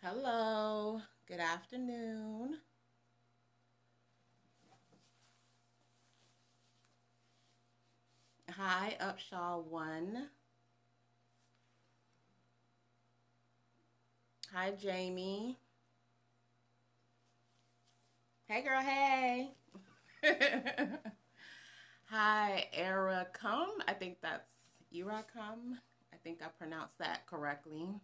Hello, good afternoon. Hi, Upshaw One. Hi, Jamie. Hey, girl, hey. Hi, Ericum. I think that's Ericum. I think I pronounced that correctly.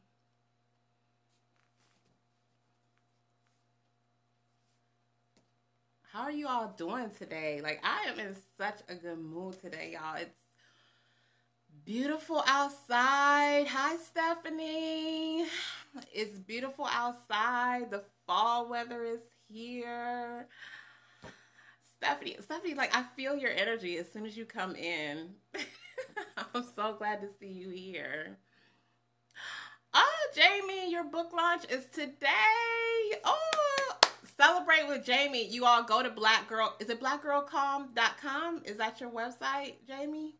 How are you all doing today? Like, I am in such a good mood today, y'all. It's beautiful outside. Hi, Stephanie. It's beautiful outside. The fall weather is here. Stephanie, like I feel your energy as soon as you come in. I'm so glad to see you here. Oh, Jamie, your book launch is today. Oh, celebrate with Jamie. You all go to Black Girl. Is it blackgirlcom.com? Is that your website, Jamie,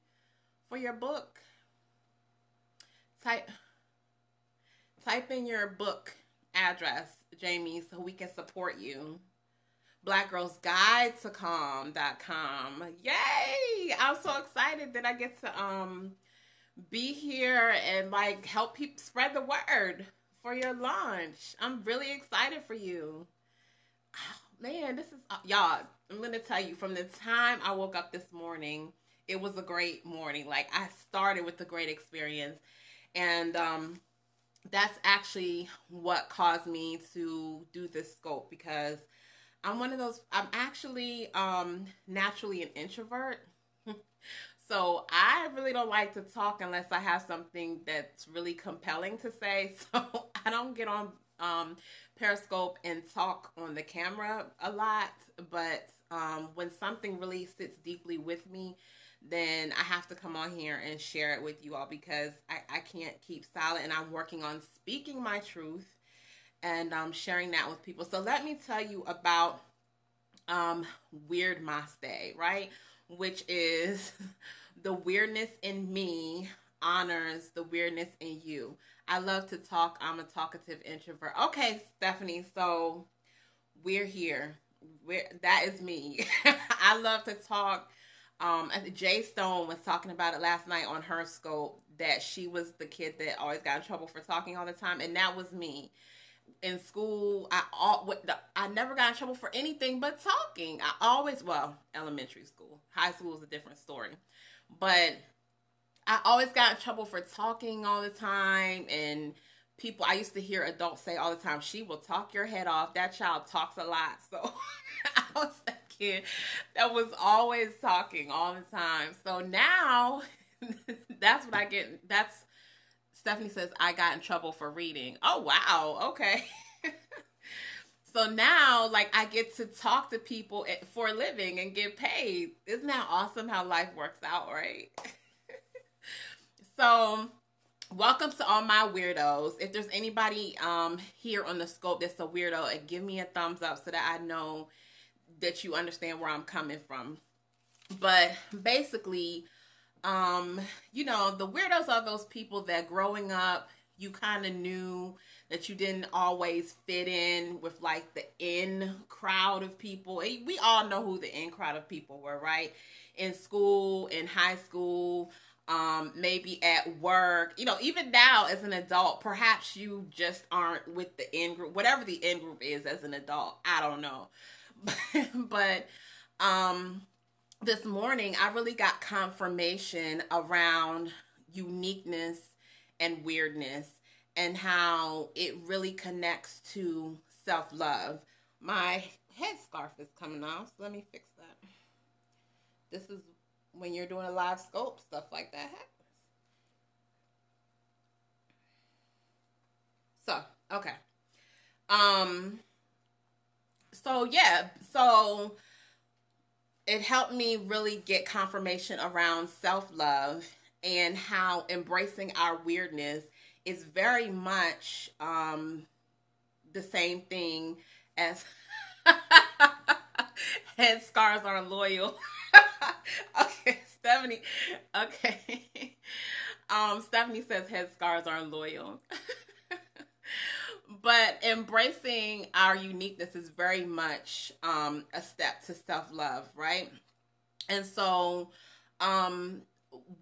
for your book? Type type in your book address, Jamie, so we can support you. Blackgirlsguide.com. Yay! I'm so excited that I get to be here and like help people spread the word for your launch. I'm really excited for you. Oh, man, this is y'all. I'm gonna tell you from the time I woke up this morning, it was a great morning. Like I started with a great experience, and that's actually what caused me to do this scope because I'm one of those. I'm actually naturally an introvert. So I really don't like to talk unless I have something that's really compelling to say. So I don't get on Periscope and talk on the camera a lot. But when something really sits deeply with me, then I have to come on here and share it with you all because I can't keep silent. And I'm working on speaking my truth and sharing that with people. So let me tell you about um, Weird Mas Day, right? Which is the weirdness in me honors the weirdness in you. I love to talk. I'm a talkative introvert. Okay, Stephanie, so we're here. That is me. I love to talk. I think Jay Stone was talking about it last night on her scope that she was the kid that always got in trouble for talking all the time, and that was me in school. I never got in trouble for anything but talking. I always, well, elementary school, high school is a different story, but I always got in trouble for talking all the time. And people, I used to hear adults say all the time, "She will talk your head off. That child talks a lot." So I was that kid that was always talking all the time. So now that's what I get. That's Stephanie says I got in trouble for reading. Oh wow, okay. So now, like, I get to talk to people for a living and get paid. Isn't that awesome how life works out, right? So, welcome to all my weirdos. If there's anybody here on the scope that's a weirdo, give me a thumbs up so that I know that you understand where I'm coming from. But basically, the weirdos are those people that growing up, you kind of knew that you didn't always fit in with like the in crowd of people. We all know who the in crowd of people were, right? In school, in high school, maybe at work. Even now as an adult, perhaps you just aren't with the in group, whatever the in group is as an adult. I don't know. but um this morning, I really got confirmation around uniqueness and weirdness and how it really connects to self love. My headscarf is coming off, so let me fix that. This is when you're doing a live scope, stuff like that happens. So, okay. Um, so yeah, so it helped me really get confirmation around self love and how embracing our weirdness is very much the same thing as head scars are loyal. Okay, Stephanie. Okay. Stephanie says head scars are loyal. But embracing our uniqueness is very much a step to self-love, right? And so, um,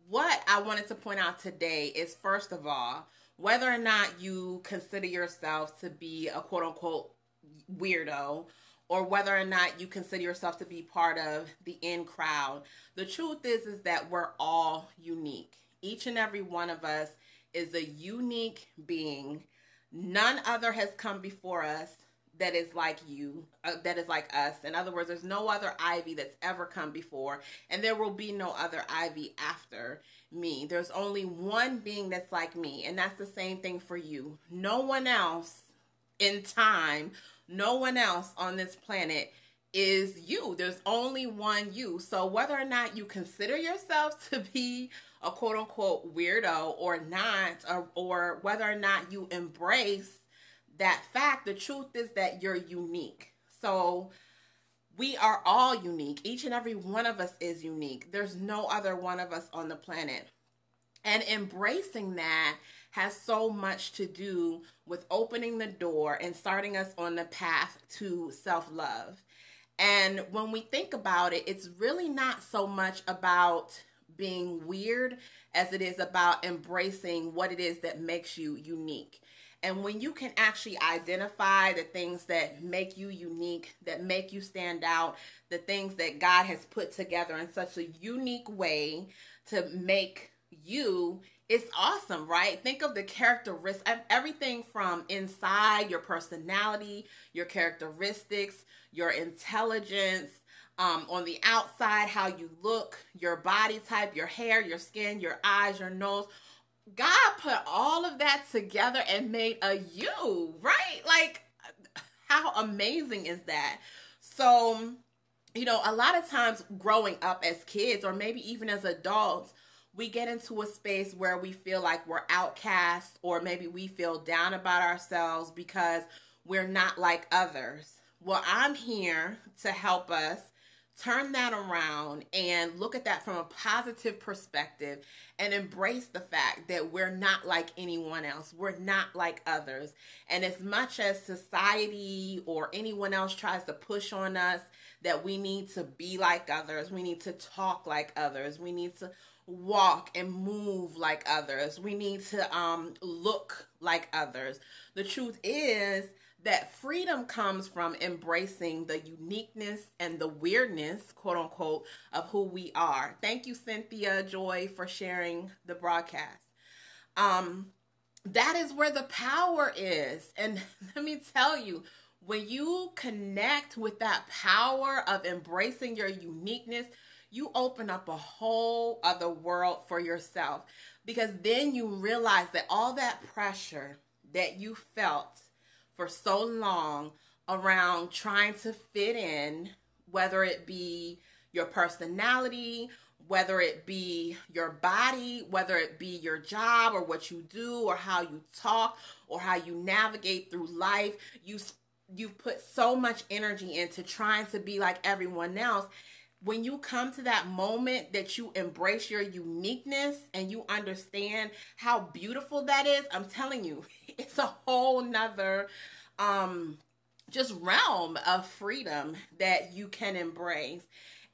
what I wanted to point out today is, first of all, whether or not you consider yourself to be a quote unquote weirdo, or whether or not you consider yourself to be part of the in crowd, the truth is that we're all unique. Each and every one of us is a unique being. None other has come before us that is like you, that is like us. In other words, there's no other Ivy that's ever come before, and there will be no other Ivy after me. There's only one being that's like me, and that's the same thing for you. No one else in time, no one else on this planet is you. There's only one you. So whether or not you consider yourself to be a quote unquote weirdo or not, or whether or not you embrace that fact, the truth is that you're unique. So we are all unique. Each and every one of us is unique. There's no other one of us on the planet. And embracing that has so much to do with opening the door and starting us on the path to self-love. And when we think about it, it's really not so much about being weird as it is about embracing what it is that makes you unique. And when you can actually identify the things that make you unique, that make you stand out, the things that God has put together in such a unique way to make you, it's awesome, right? Think of the characteristics, everything from inside, your personality, your characteristics, your intelligence, on the outside, how you look, your body type, your hair, your skin, your eyes, your nose. God put all of that together and made a you, right? Like, how amazing is that? So, a lot of times growing up as kids, or maybe even as adults, we get into a space where we feel like we're outcast, or maybe we feel down about ourselves because we're not like others. Well, I'm here to help us turn that around and look at that from a positive perspective and embrace the fact that we're not like anyone else. We're not like others. And as much as society or anyone else tries to push on us that we need to be like others, we need to talk like others, we need to walk and move like others, we need to look like others, the truth is that freedom comes from embracing the uniqueness and the weirdness, quote unquote, of who we are. Thank you, Cynthia Joy, for sharing the broadcast. That is where the power is. And let me tell you, when you connect with that power of embracing your uniqueness, you open up a whole other world for yourself. Because then you realize that all that pressure that you felt for so long around trying to fit in, whether it be your personality, whether it be your body, whether it be your job or what you do or how you talk or how you navigate through life, you've put so much energy into trying to be like everyone else. When you come to that moment that you embrace your uniqueness and you understand how beautiful that is, I'm telling you, it's a whole nother just realm of freedom that you can embrace.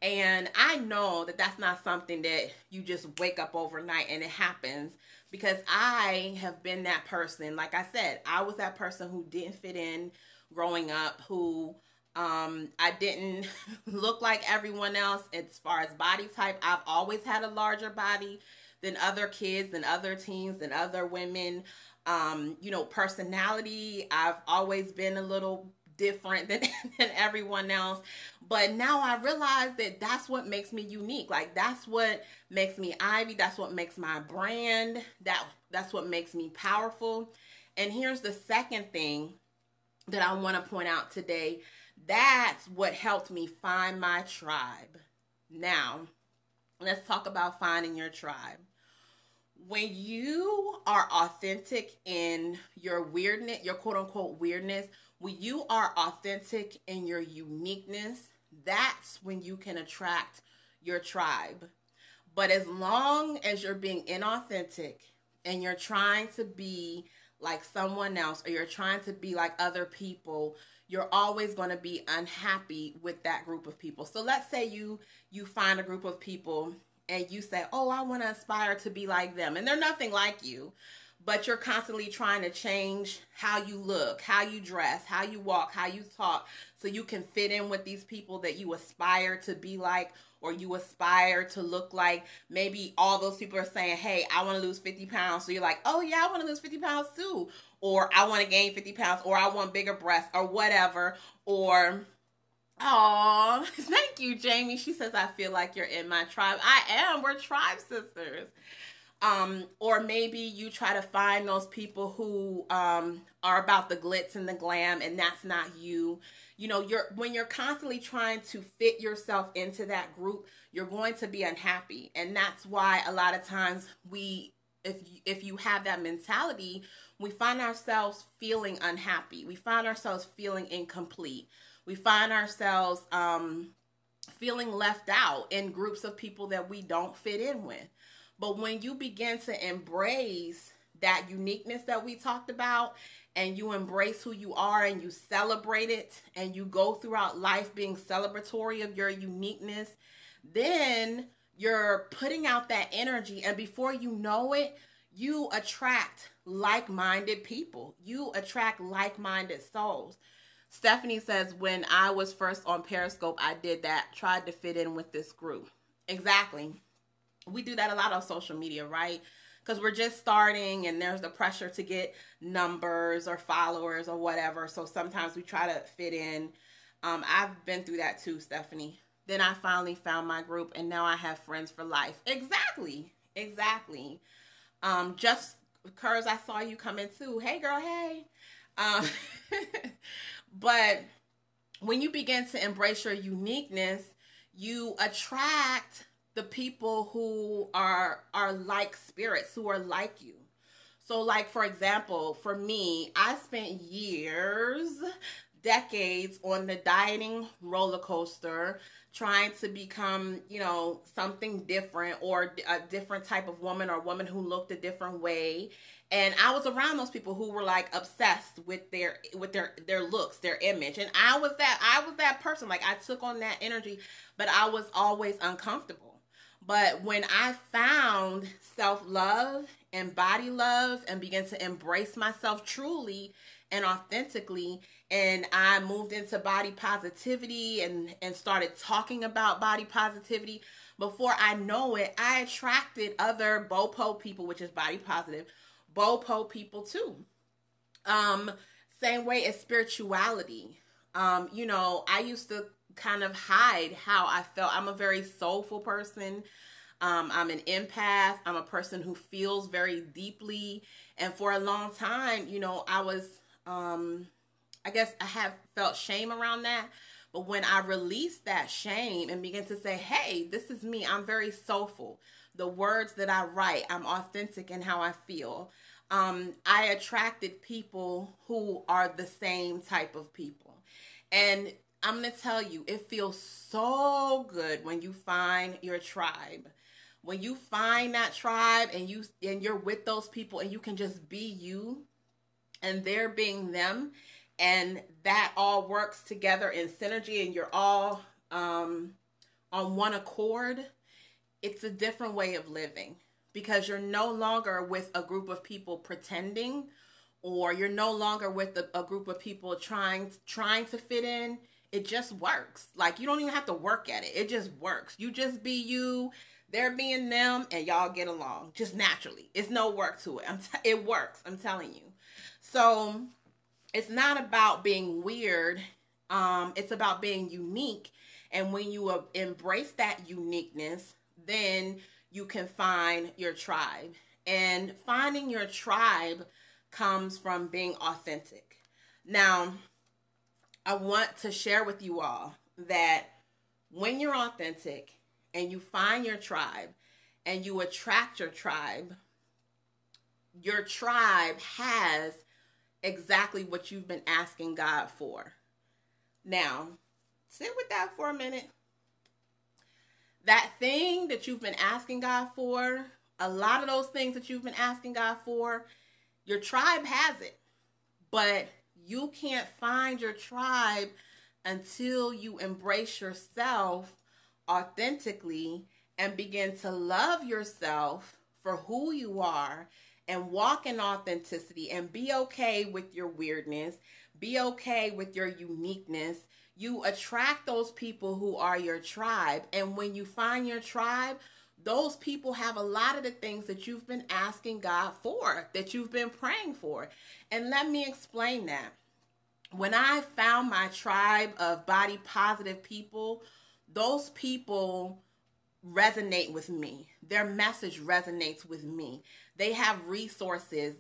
And I know that that's not something that you just wake up overnight and it happens, because I have been that person. Like I said, I was that person who didn't fit in growing up, who I didn't look like everyone else as far as body type. I've always had a larger body than other kids, than other teens, than other women. Personality, I've always been a little different than, than everyone else. But now I realize that that's what makes me unique. Like, that's what makes me Ivy. That's what makes my brand. That's what makes me powerful. And here's the second thing that I want to point out today. That's what helped me find my tribe. Now, let's talk about finding your tribe. When you are authentic in your weirdness, your quote unquote weirdness, when you are authentic in your uniqueness, that's when you can attract your tribe. But as long as you're being inauthentic and you're trying to be like someone else, or you're trying to be like other people, you're always going to be unhappy with that group of people. So let's say you find a group of people and you say, "Oh, I want to aspire to be like them." And they're nothing like you, but you're constantly trying to change how you look, how you dress, how you walk, how you talk, so you can fit in with these people that you aspire to be like, or you aspire to look like. Maybe all those people are saying, "Hey, I want to lose 50 pounds." So you're like, "Oh yeah, I want to lose 50 pounds too." Or I want to gain 50 pounds, or I want bigger breasts, or whatever. Or, oh, thank you, Jamie. She says, "I feel like you're in my tribe." I am. We're tribe sisters. Or maybe you try to find those people who are about the glitz and the glam, and that's not you. You know, when you're constantly trying to fit yourself into that group, you're going to be unhappy, and that's why a lot of times if you have that mentality, we find ourselves feeling unhappy. We find ourselves feeling incomplete. We find ourselves feeling left out in groups of people that we don't fit in with. But when you begin to embrace that uniqueness that we talked about, and you embrace who you are and you celebrate it, and you go throughout life being celebratory of your uniqueness, then you're putting out that energy, and before you know it, you attract like-minded people. You attract like-minded souls. Stephanie says, when I was first on Periscope, I did that, tried to fit in with this group. Exactly. We do that a lot on social media, right? Because we're just starting and there's the pressure to get numbers or followers or whatever. So sometimes we try to fit in. I've been through that too, Stephanie. Then I finally found my group, and now I have friends for life. Exactly. Exactly. Just Kurz, I saw you come in too. Hey girl, hey. Um, but when you begin to embrace your uniqueness, you attract the people who are like spirits, who are like you. So like, for example, for me, I spent years, decades on the dieting roller coaster, trying to become, something different, or a different type of woman, or a woman who looked a different way. And I was around those people who were like obsessed with their looks, their image. And I was that person. Like, I took on that energy, but I was always uncomfortable. But when I found self-love and body love and began to embrace myself truly and authentically, and I moved into body positivity and started talking about body positivity, before I know it, I attracted other BOPO people, which is body positive, BOPO people too. Same way as spirituality. I used to kind of hide how I felt. I'm a very soulful person. I'm an empath. I'm a person who feels very deeply. And for a long time, I was, I guess I have felt shame around that. But when I released that shame and began to say, "Hey, this is me. I'm very soulful. The words that I write, I'm authentic in how I feel." I attracted people who are the same type of people. And I'm going to tell you, it feels so good when you find your tribe. When you find that tribe and you're with those people and you can just be you and they're being them, and that all works together in synergy, and you're all on one accord, it's a different way of living, because you're no longer with a group of people pretending, or you're no longer with a group of people trying to fit in. It just works. Like, you don't even have to work at it. It just works. You just be you, they're being them, and y'all get along just naturally. It's no work to it. It works. I'm telling you. So it's not about being weird. It's about being unique. And when you embrace that uniqueness, then you can find your tribe. And finding your tribe comes from being authentic. Now, I want to share with you all that when you're authentic and you find your tribe and you attract your tribe has exactly what you've been asking God for. Now, sit with that for a minute. That thing that you've been asking God for, a lot of those things that you've been asking God for, Your tribe has it, but you can't find your tribe until you embrace yourself authentically and begin to love yourself for who you are and walk in authenticity and be okay with your weirdness, be okay with your uniqueness. You attract those people who are your tribe. And when you find your tribe, those people have a lot of the things that you've been asking God for, that you've been praying for. And let me explain that. When I found my tribe of body positive people, those people resonate with me. Their message resonates with me. They have resources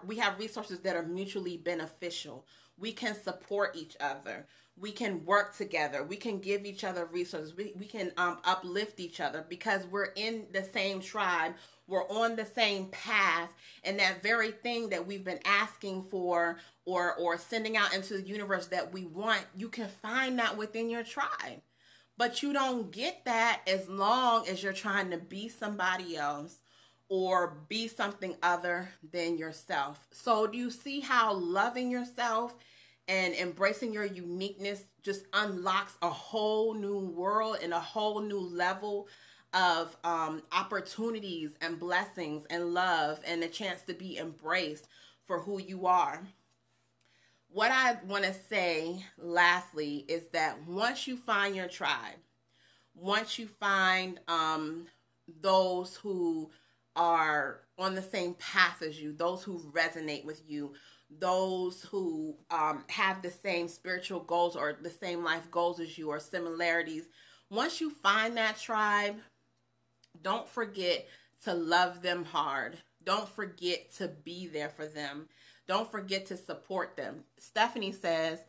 we have resources that are mutually beneficial. We can support each other. We can work together. We can give each other resources. We can uplift each other because we're in the same tribe. We're on the same path. And that very thing that we've been asking for or sending out into the universe that we want, you can find that within your tribe. But you don't get that as long as you're trying to be somebody else or be something other than yourself. So do you see how loving yourself and embracing your uniqueness just unlocks a whole new world and a whole new level of opportunities and blessings and love and a chance to be embraced for who you are? What I want to say lastly is that once you find your tribe, once you find those who are on the same path as you, those who resonate with you, those who have the same spiritual goals or the same life goals as you or similarities, once you find that tribe, don't forget to love them hard. Don't forget to be there for them. Don't forget to support them. Stephanie says,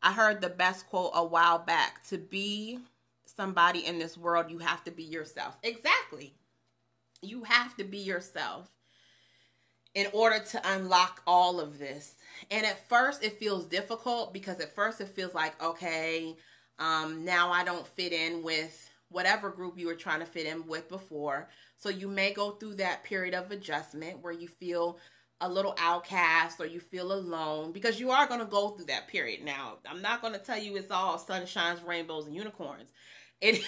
I heard the best quote a while back: to be somebody in this world, you have to be yourself. Exactly. You have to be yourself in order to unlock all of this. And at first it feels difficult because at first it feels like, okay, now I don't fit in with whatever group you were trying to fit in with before. So you may go through that period of adjustment where you feel a little outcast or you feel alone, because you are going to go through that period. Now, I'm not going to tell you it's all sunshines, rainbows, and unicorns. It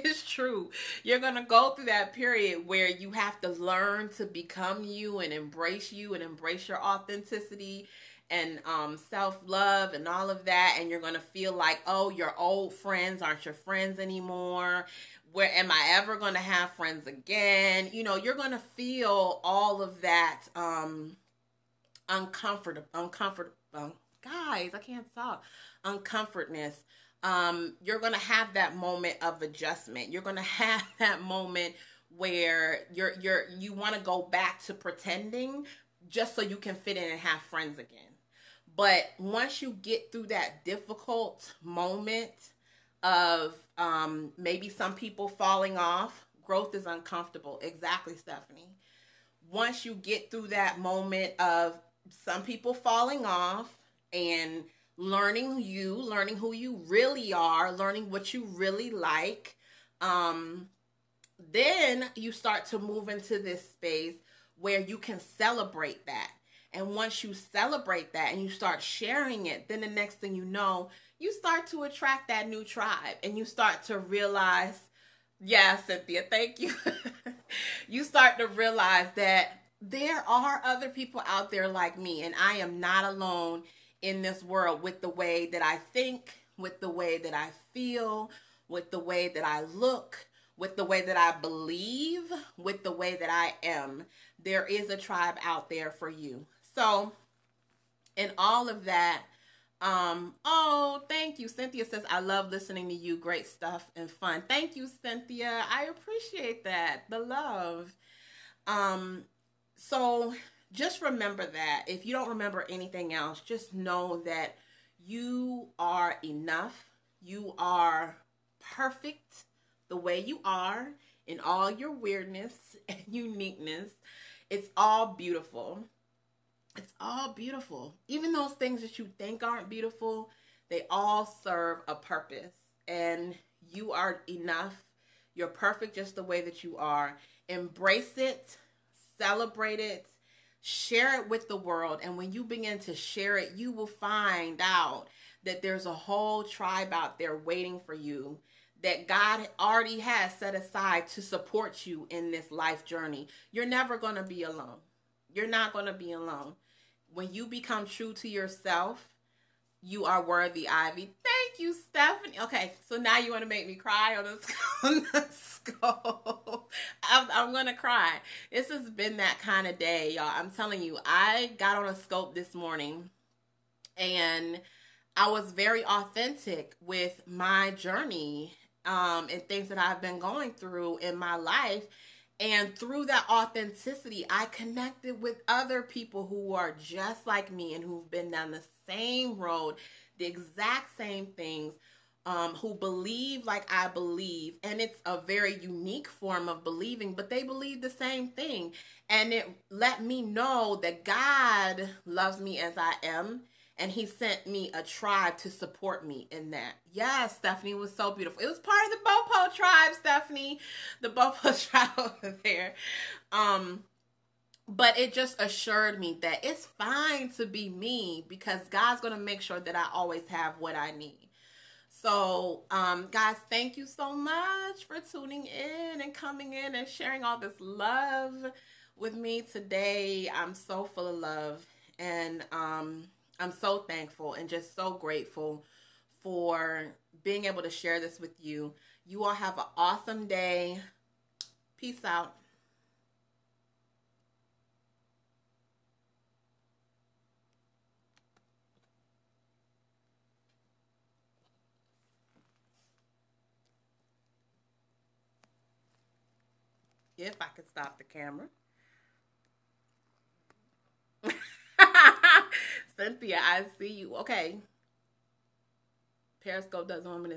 is true. You're going to go through that period where you have to learn to become you and embrace your authenticity and self-love and all of that. And you're going to feel like, oh, your old friends aren't your friends anymore. Where am I ever going to have friends again? You know, you're going to feel all of that uncomfortable. Guys, I can't talk. Uncomfortness. You're going to have that moment of adjustment. You're going to have that moment where you want to go back to pretending just so you can fit in and have friends again. But once you get through that difficult moment of maybe some people falling off, growth is uncomfortable. Exactly, Stephanie. Once you get through that moment of some people falling off and learning who you really are, learning what you really like, then you start to move into this space where you can celebrate that. And once you celebrate that and you start sharing it, then the next thing you know, you start to attract that new tribe and you start to realize, yeah, Cynthia, thank you. You start to realize that there are other people out there like me, and I am not alone in this world with the way that I think, with the way that I feel, with the way that I look, with the way that I believe, with the way that I am. There is a tribe out there for you. So, in all of that, oh, thank you. Cynthia says, I love listening to you. Great stuff and fun. Thank you, Cynthia. I appreciate that. The love. So just remember that. If you don't remember anything else, just know that you are enough. You are perfect the way you are in all your weirdness and uniqueness. It's all beautiful. It's all beautiful. Even those things that you think aren't beautiful, they all serve a purpose. And you are enough. You're perfect just the way that you are. Embrace it. Celebrate it. Share it with the world. And when you begin to share it, you will find out that there's a whole tribe out there waiting for you that God already has set aside to support you in this life journey. You're never going to be alone. You're not going to be alone. When you become true to yourself, you are worthy, Ivy. Thank you, Stephanie. Okay, so now you want to make me cry on this, on the scope. I'm going to cry. This has been that kind of day, y'all. I'm telling you, I got on a scope this morning and I was very authentic with my journey and things that I've been going through in my life. And through that authenticity, I connected with other people who are just like me and who've been down the same road, the exact same things, who believe like I believe. And it's a very unique form of believing, but they believe the same thing. And it let me know that God loves me as I am. And he sent me a tribe to support me in that. Yes, Stephanie, was so beautiful. It was part of the Bopo tribe, Stephanie. The Bopo tribe over there. But it just assured me that it's fine to be me because God's going to make sure that I always have what I need. So, guys, thank you so much for tuning in and coming in and sharing all this love with me today. I'm so full of love and I'm so thankful and just so grateful for being able to share this with you. You all have an awesome day. Peace out. If I could stop the camera. Cynthia, I see you. Okay. Periscope doesn't want me to